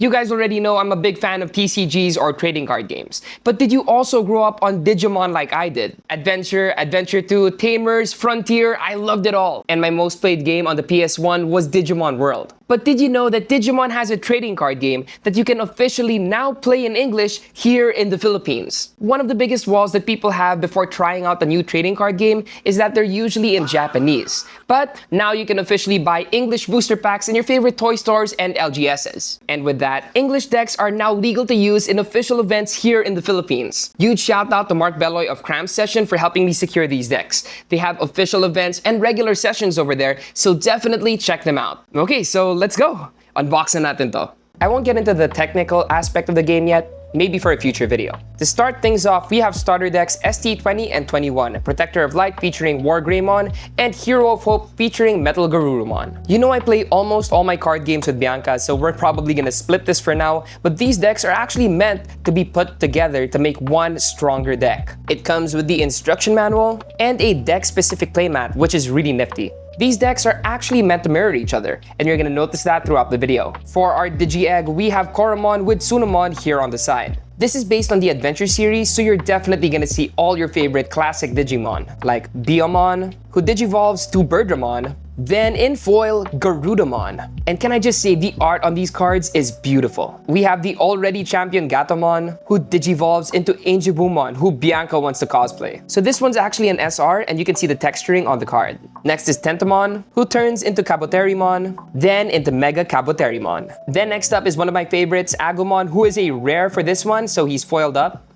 You guys already know I'm a big fan of TCGs or trading card games. But did you also grow up on Digimon like I did? Adventure, Adventure 2, Tamers, Frontier, I loved it all. And my most played game on the PS1 was Digimon World. But did you know that Digimon has a trading card game that you can officially now play in English here in the Philippines? One of the biggest walls that people have before trying out a new trading card game is that they're usually in Japanese. But now you can officially buy English booster packs in your favorite toy stores and LGSs. And with that, English decks are now legal to use in official events here in the Philippines. Huge shout out to Mark Beloy of Cram Session for helping me secure these decks. They have official events and regular sessions over there, so definitely check them out. Okay, so let's go! Unboxing natin to. I won't get into the technical aspect of the game yet, maybe for a future video. To start things off, we have starter decks ST20 and 21, Protector of Light featuring War Greymon, and Hero of Hope featuring Metal Garurumon. You know I play almost all my card games with Bianca, so we're probably gonna split this for now, but these decks are actually meant to be put together to make one stronger deck. It comes with the instruction manual and a deck-specific playmat, which is really nifty. These decks are actually meant to mirror each other, and you're gonna notice that throughout the video. For our Digi-Egg, we have Koromon with Tsunomon here on the side. This is based on the Adventure series, so you're definitely gonna see all your favorite classic Digimon, like Biyomon, who digivolves to Birdramon, then in foil, Garudamon. And can I just say, the art on these cards is beautiful. We have the already champion Gatomon, who digivolves into Angibumon, who Bianca wants to cosplay. So this one's actually an SR, and you can see the texturing on the card. Next is Tentomon, who turns into Kabuterimon, then into Mega Kabuterimon. Then next up is one of my favorites, Agumon, who is a rare for this one, so he's foiled up.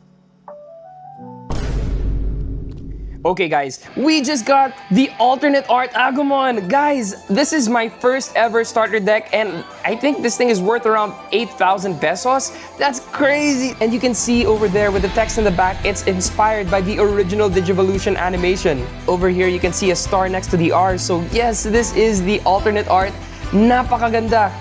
Okay guys, we just got the alternate art Agumon. Guys, this is my first ever starter deck and I think this thing is worth around 8,000 pesos. That's crazy. And you can see over there with the text in the back, it's inspired by the original Digivolution animation. Over here, you can see a star next to the R. So yes, this is the alternate art. Napakaganda.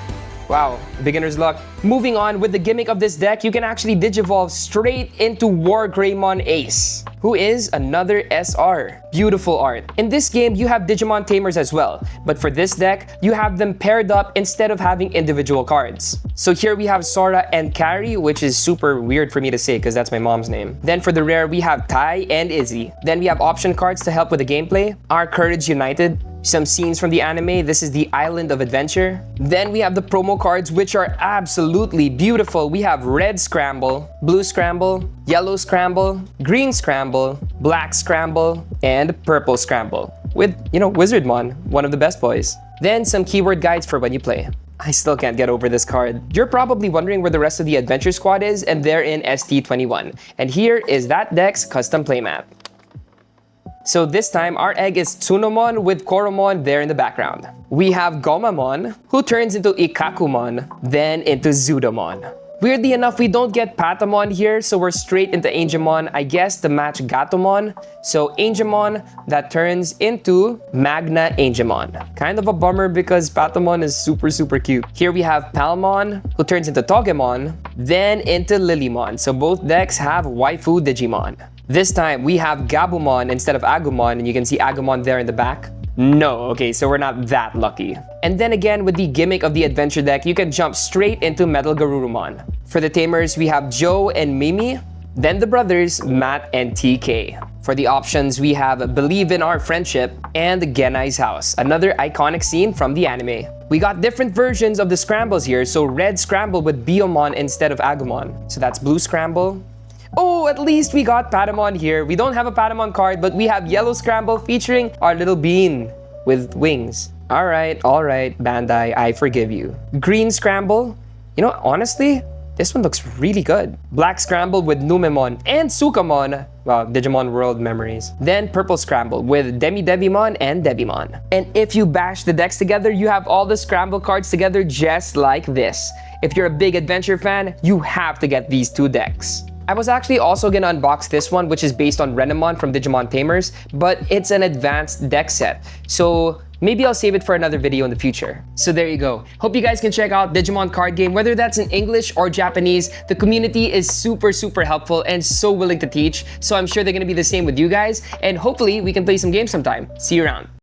Wow, beginner's luck. Moving on, with the gimmick of this deck, you can actually digivolve straight into War Greymon Ace, who is another SR. Beautiful art. In this game, you have Digimon Tamers as well, but for this deck, you have them paired up instead of having individual cards. So here we have Sora and Carrie, which is super weird for me to say because that's my mom's name. Then for the rare, we have Tai and Izzy. Then we have option cards to help with the gameplay. Our Courage United. Some scenes from the anime. This is the Island of Adventure. Then we have the promo cards, which are absolutely beautiful. We have Red Scramble, Blue Scramble, Yellow Scramble, Green Scramble, Black Scramble, and Purple Scramble. With, Wizardmon, one of the best boys. Then some keyword guides for when you play. I still can't get over this card. You're probably wondering where the rest of the Adventure Squad is, and they're in ST21. And here is that deck's custom playmat. So this time, our egg is Tsunomon with Koromon there in the background. We have Gomamon, who turns into Ikakumon, then into Zudomon. Weirdly enough, we don't get Patamon here, so we're straight into Angemon, I guess, to match Gatomon. So Angemon, that turns into Magna Angemon. Kind of a bummer because Patamon is super, super cute. Here we have Palmon, who turns into Togemon, then into Lilymon. So both decks have waifu Digimon. This time, we have Gabumon instead of Agumon, and you can see Agumon there in the back. No, okay, so we're not that lucky. And then again, with the gimmick of the adventure deck, you can jump straight into Metal Garurumon. For the Tamers, we have Joe and Mimi, then the brothers, Matt and TK. For the options, we have Believe in Our Friendship and Genai's House, another iconic scene from the anime. We got different versions of the scrambles here, so Red Scramble with Biyomon instead of Agumon. So that's Blue Scramble. Oh, at least we got Patamon here. We don't have a Patamon card, but we have Yellow Scramble featuring our little bean with wings. Alright, Bandai, I forgive you. Green Scramble. Honestly, this one looks really good. Black Scramble with Numemon and Sukamon. Wow, Digimon World memories. Then Purple Scramble with Devimon and Devimon. And if you bash the decks together, you have all the Scramble cards together just like this. If you're a big adventure fan, you have to get these two decks. I was actually also gonna unbox this one, which is based on Renamon from Digimon Tamers, but it's an advanced deck set. So maybe I'll save it for another video in the future. So there you go. Hope you guys can check out Digimon card game, whether that's in English or Japanese. The community is super, super helpful and so willing to teach. So I'm sure they're gonna be the same with you guys. And hopefully we can play some games sometime. See you around.